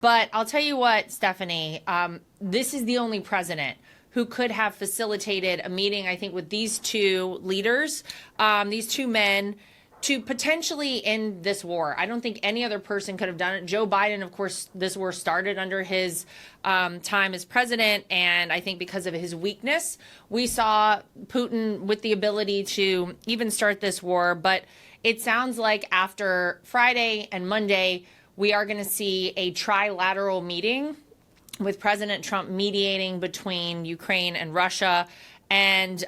But I'll tell you what, Stephanie, this is the only president who could have facilitated a meeting, I think, with these two leaders, these two men, to potentially end this war. I don't think any other person could have done it. Joe Biden, of course, this war started under his time as president. And I think because of his weakness, we saw Putin with the ability to even start this war. But it sounds like after Friday and Monday, we are going to see a trilateral meeting with President Trump mediating between Ukraine and Russia. And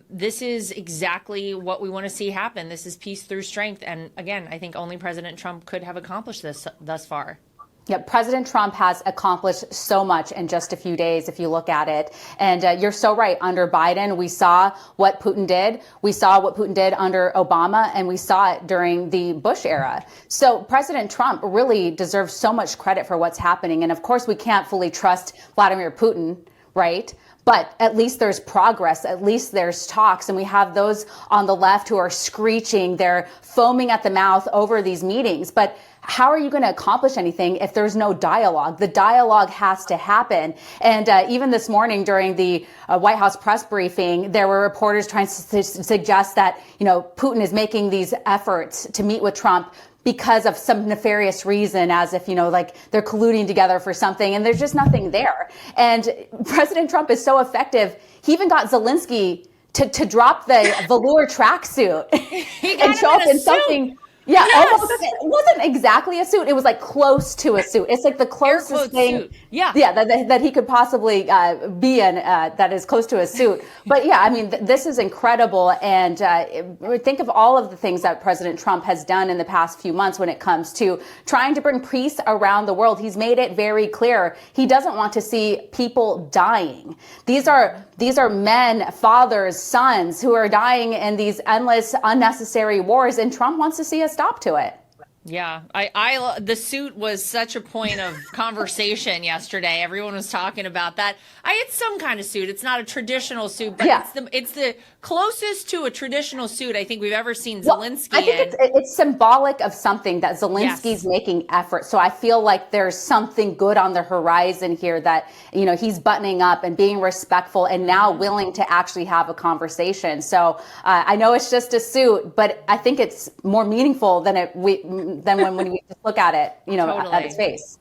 this is exactly what we want to see happen. This is peace through strength. And again, I think only President Trump could have accomplished this thus far. Yeah, President Trump has accomplished so much in just a few days, if you look at it. And you're so right. Under Biden, we saw what Putin did. We saw what Putin did under Obama, and we saw it during the Bush era. So President Trump really deserves so much credit for what's happening. And of course, we can't fully trust Vladimir Putin, right? But at least there's progress. At least there's talks. And we have those on the left who are screeching. They're foaming at the mouth over these meetings. But how are you going to accomplish anything if there's no dialogue? The dialogue has to happen. And even this morning during the White House press briefing, there were reporters trying to suggest that, Putin is making these efforts to meet with Trump because of some nefarious reason, as if, like they're colluding together for something, and there's just nothing there. And President Trump is so effective. He even got Zelenskyy to drop the velour tracksuit and show up in something. Yeah, yes. Almost. It wasn't exactly a suit. It was like close to a suit. It's like the closest thing, suit. Yeah, that he could possibly be in that is close to a suit. But yeah, I mean, this is incredible. And think of all of the things that President Trump has done in the past few months when it comes to trying to bring peace around the world. He's made it very clear he doesn't want to see people dying. These are men, fathers, sons who are dying in these endless, unnecessary wars, and Trump wants to see a stop to it. Yeah, I the suit was such a point of conversation yesterday. Everyone was talking about that. I had some kind of suit. It's not a traditional suit, but yeah. it's the closest to a traditional suit I think we've ever seen Zelenskyy I think it's symbolic of something that Zelensky's making effort. So I feel like there's something good on the horizon here that, he's buttoning up and being respectful and now willing to actually have a conversation. So I know it's just a suit, but I think it's more meaningful than when we just look at it, Totally. at his face.